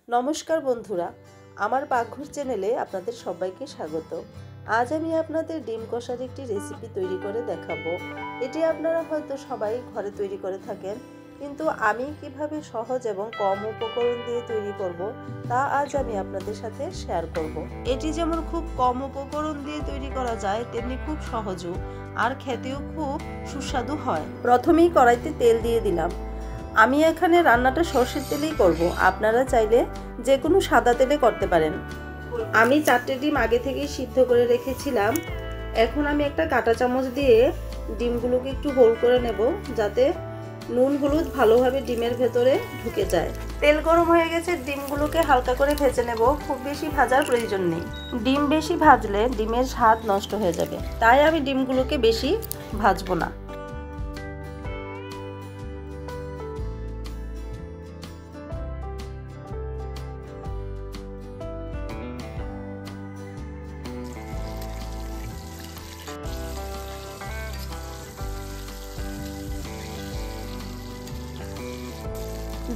নমস্কার বন্ধুরা, আমার পাকঘর চ্যানেলে আপনাদের সবাইকে স্বাগত। আজ আমি আপনাদের ডিম কষার একটি রেসিপি তৈরি করে দেখাবো। এটি আপনারা হয়তো সবাই ঘরে তৈরি করে থাকেন, কিন্তু আমি কিভাবে সহজ এবং কম উপকরণ দিয়ে তৈরি করব তা আজ আমি আপনাদের সাথে শেয়ার করব। এটি যেমন খুব কম উপকরণ দিয়ে তৈরি করা যায়, তেমনি খুব সহজও আর খেতেও খুব সুস্বাদু হয়। প্রথমেই কড়াইতে তেল দিয়ে দিলাম। আমি এখানে রান্নাটা সরষের তেলেই করব, আপনারা চাইলে যে কোনো সাদা তেলে করতে পারেন। আমি 4টে ডিম আগে থেকেই সিদ্ধ করে রেখেছিলাম। এখন আমি একটা কাঁটা চামচ দিয়ে ডিমগুলোকে একটু হোল করে নেব, যাতে নুন হলুদ ভালোভাবে ডিমের ভেতরে ঢুকে যায়। তেল গরম হয়ে গেছে, ডিমগুলোকে হালকা করে ভেজে নেব। খুব বেশি ভাজার প্রয়োজন নেই, ডিম বেশি ভাজলে ডিমের স্বাদ নষ্ট হয়ে যাবে, তাই আমি ডিমগুলোকে বেশি ভাজবো না।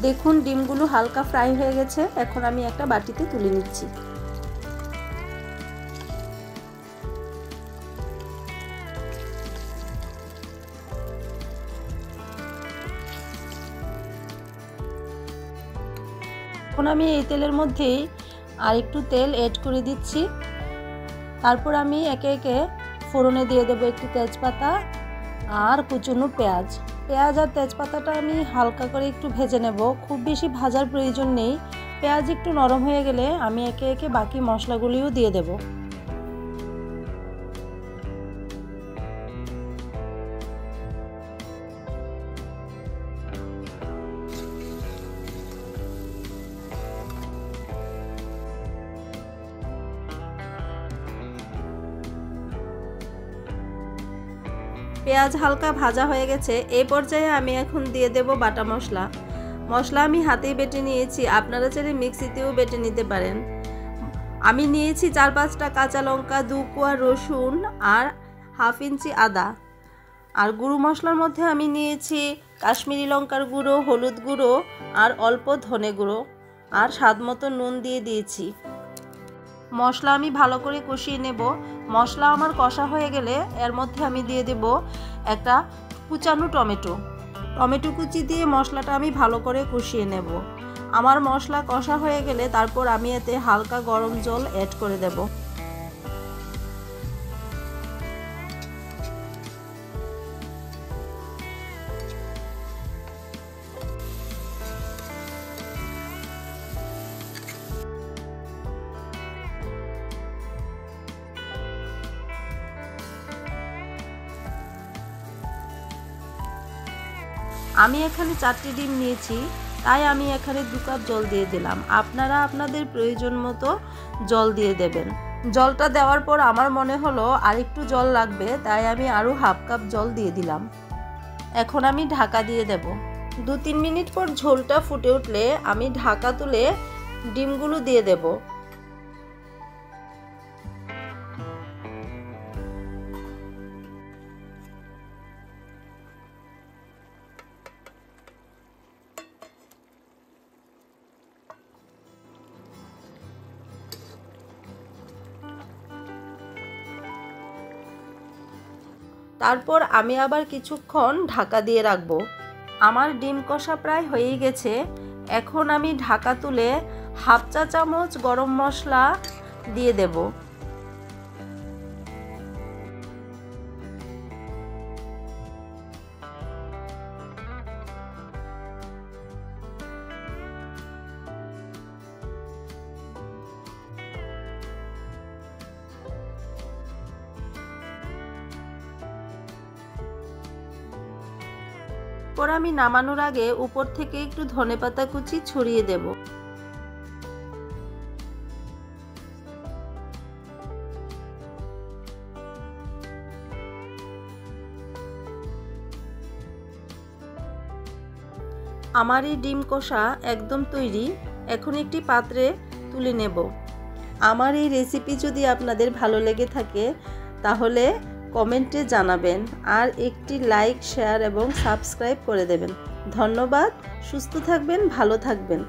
দেখুন ডিমগুলো হালকা ফ্রাই হয়ে গেছে, এখন আমি একটা বাটিতে তুলে নিচ্ছি। এখন আমি এই তেলের মধ্যেই আর একটু তেল অ্যাড করে দিচ্ছি। তারপর আমি একে একে ফোড়নে দিয়ে দেবো একটু তেজপাতা আর কুচনো পেঁয়াজ। পেঁয়াজ আর তেজপাতাটা আমি হালকা করে একটু ভেজে নেব, খুব বেশি ভাজার প্রয়োজন নেই। পেঁয়াজ একটু নরম হয়ে গেলে আমি একে একে বাকি মশলাগুলিও দিয়ে দেব। পেঁয়াজ হালকা ভাজা হয়ে গেছে, এই পর্যায়ে আমি এখন দিয়ে দেব বাটা মশলা। মশলা আমি হাতেই বেটে নিয়েছি, আপনারা চাইলে মিক্সিতেও বেটে নিতে পারেন। আমি নিয়েছি 4-5টা কাঁচা লঙ্কা, 2 কোয়া রসুন আর হাফ ইঞ্চি আদা। আর গুঁড়ো মশলার মধ্যে আমি নিয়েছি কাশ্মীরি লঙ্কার গুঁড়ো, হলুদ গুঁড়ো আর অল্প ধনে গুঁড়ো আর স্বাদ মতো নুন দিয়ে দিয়েছি। মশলা আমি ভালো করে কষিয়ে নেব। মশলা আমার কষা হয়ে গেলে এর মধ্যে আমি দিয়ে দেব একটা কুচানো টমেটো কুচি দিয়ে মশলাটা আমি ভালো করে কষিয়ে নেব। আমার মশলা কষা হয়ে গেলে তারপর আমি এতে হালকা গরম জল অ্যাড করে দেব। আমি এখানে 4টি ডিম নিয়েছি, তাই আমি এখানে 2 কাপ জল দিয়ে দিলাম। আপনারা আপনাদের প্রয়োজন মতো জল দিয়ে দেবেন। জলটা দেওয়ার পর আমার মনে হলো আর একটু জল লাগবে, তাই আমি আরও হাফ কাপ জল দিয়ে দিলাম। এখন আমি ঢাকা দিয়ে দেব। 2-3 মিনিট পর ঝোলটা ফুটে উঠলে আমি ঢাকা তুলে ডিমগুলো দিয়ে দেব। তারপর আমি আবার কিছুক্ষণ ঢাকা দিয়ে রাখবো। আমার ডিম কষা প্রায় হয়েই গেছে। এখন আমি ঢাকা তুলে হাফ চা চামচ গরম মশলা দিয়ে দেব। পর আমি নামানোর আগে উপর থেকে একটু ধনেপাতা কুচি ছড়িয়ে দেব। আমার এই ডিম কষা একদম তৈরি। এখন একটি পাত্রে তুলে নেব। আমার এই রেসিপি যদি আপনাদের ভালো লেগে থাকে তাহলে কমেন্টে জানাবেন আর একটি লাইক, শেয়ার এবং সাবস্ক্রাইব করে দেবেন। ধন্যবাদ। সুস্থ থাকবেন, ভালো থাকবেন।